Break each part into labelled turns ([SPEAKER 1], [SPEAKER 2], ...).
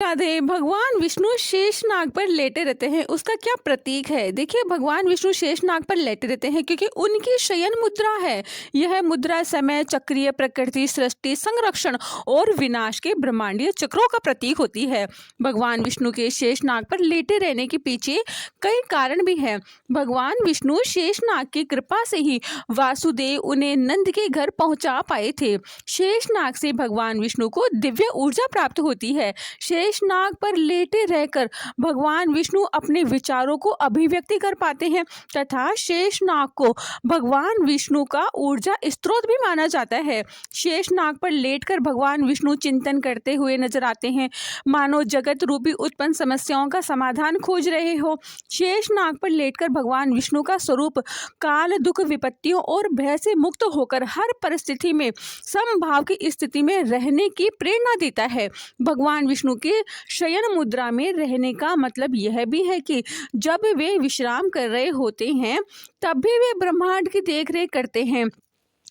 [SPEAKER 1] राधे। भगवान विष्णु शेषनाग पर लेटे रहते हैं, उसका क्या प्रतीक है? देखिए, भगवान विष्णु शेषनाग पर लेटे रहते हैं क्योंकि उनकी शयन मुद्रा है। यह मुद्रा समय, चक्रीय प्रकृति, सृष्टि, संरक्षण और विनाश के ब्रह्मांडीय चक्रों का प्रतीक होती है। भगवान विष्णु के शेषनाग पर लेटे रहने के पीछे कई कारण भी हैं। भगवान विष्णु शेषनाग की कृपा से ही वासुदेव उन्हें नंद के घर पहुंचा पाए थे। शेषनाग से भगवान विष्णु को दिव्य ऊर्जा प्राप्त होती है। शेषनाग पर लेटे रहकर भगवान विष्णु अपने विचारों को अभिव्यक्ति कर पाते हैं तथा शेषनाग को भगवान विष्णु का ऊर्जा स्रोत भी माना जाता है। शेषनाग पर लेटकर भगवान विष्णु चिंतन करते हुए नजर आते हैं, मानो जगत रूपी उत्पन्न समस्याओं का समाधान खोज रहे हो। शेषनाग पर लेटकर भगवान विष्णु का स्वरूप काल, दुख, विपत्तियों और भय से मुक्त होकर हर परिस्थिति में समभाव की स्थिति में रहने की प्रेरणा देता है। भगवान विष्णु के शयन मुद्रा में रहने का मतलब यह भी है कि जब वे विश्राम कर रहे होते हैं तब भी वे ब्रह्मांड की देखरेख करते हैं।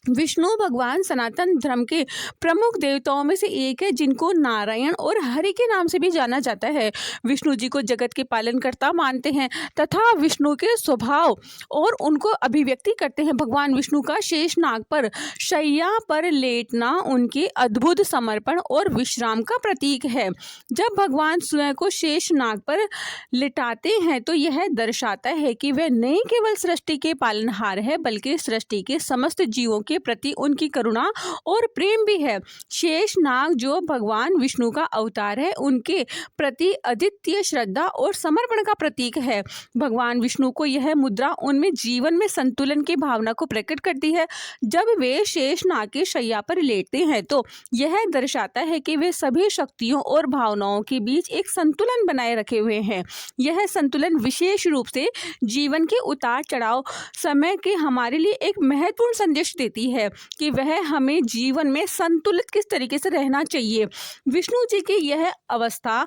[SPEAKER 1] विष्णु भगवान सनातन धर्म के प्रमुख देवताओं में से एक है, जिनको नारायण और हरि के नाम से भी जाना जाता है। विष्णु जी को जगत के पालनकर्ता मानते हैं तथा विष्णु के स्वभाव और उनको अभिव्यक्ति करते हैं। भगवान विष्णु का शेषनाग पर शैया पर लेटना उनके अद्भुत समर्पण और विश्राम का प्रतीक है। जब भगवान स्वयं को शेषनाग पर लिटाते हैं तो यह दर्शाता है कि वे न केवल सृष्टि के पालनहार है बल्कि सृष्टि के समस्त जीवों के प्रति उनकी करुणा और प्रेम भी है। शेषनाग जो भगवान विष्णु का अवतार है, उनके प्रति अद्वितीय श्रद्धा और समर्पण का प्रतीक है। भगवान विष्णु को यह मुद्रा उनमें जीवन में संतुलन की भावना को प्रकट करती है। जब वे शेषनाग की शैया पर लेटते हैं तो यह दर्शाता है कि वे सभी शक्तियों और भावनाओं के बीच एक संतुलन बनाए रखे हुए हैं। यह संतुलन विशेष रूप से जीवन के उतार चढ़ाव समय के हमारे लिए एक महत्वपूर्ण संदेश देती है कि वह हमें जीवन में संतुलित किस तरीके से रहना चाहिए। विष्णु जी की यह अवस्था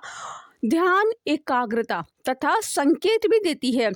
[SPEAKER 1] ध्यान, एकाग्रता तथा संकेत भी देती है।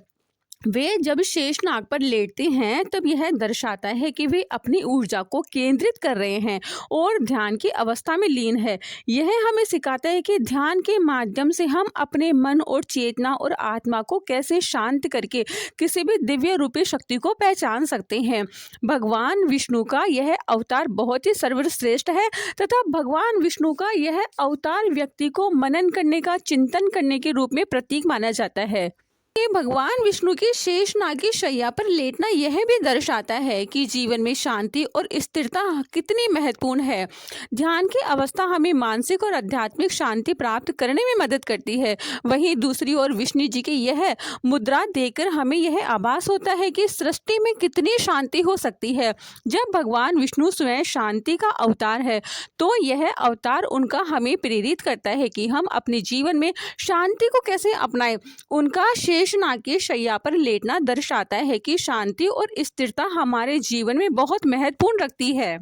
[SPEAKER 1] वे जब शेषनाग पर लेटते हैं तब यह दर्शाता है कि वे अपनी ऊर्जा को केंद्रित कर रहे हैं और ध्यान की अवस्था में लीन है। यह हमें सिखाता है कि ध्यान के माध्यम से हम अपने मन और चेतना और आत्मा को कैसे शांत करके किसी भी दिव्य रूपी शक्ति को पहचान सकते हैं। भगवान विष्णु का यह अवतार बहुत ही सर्वश्रेष्ठ है तथा भगवान विष्णु का यह अवतार व्यक्ति को मनन करने का, चिंतन करने के रूप में प्रतीक माना जाता है। भगवान विष्णु की शेषनाग की शैया पर लेटना यह भी दर्शाता है कि जीवन में शांति और स्थिरता कितनी महत्वपूर्ण है। ध्यान की अवस्था हमें मानसिक और आध्यात्मिक शांति प्राप्त करने में मदद करती है। वहीं दूसरी ओर विष्णु जी की यह मुद्रा देखकर हमें यह आभास होता है कि सृष्टि में कितनी शांति हो सकती है। जब भगवान विष्णु स्वयं शांति का अवतार है तो यह अवतार उनका हमें प्रेरित करता है कि हम अपने जीवन में शांति को कैसे अपनाएं। उनका शेषनाग की शैया पर लेटना दर्शाता है कि शांति और स्थिरता हमारे जीवन में बहुत महत्वपूर्ण रखती है।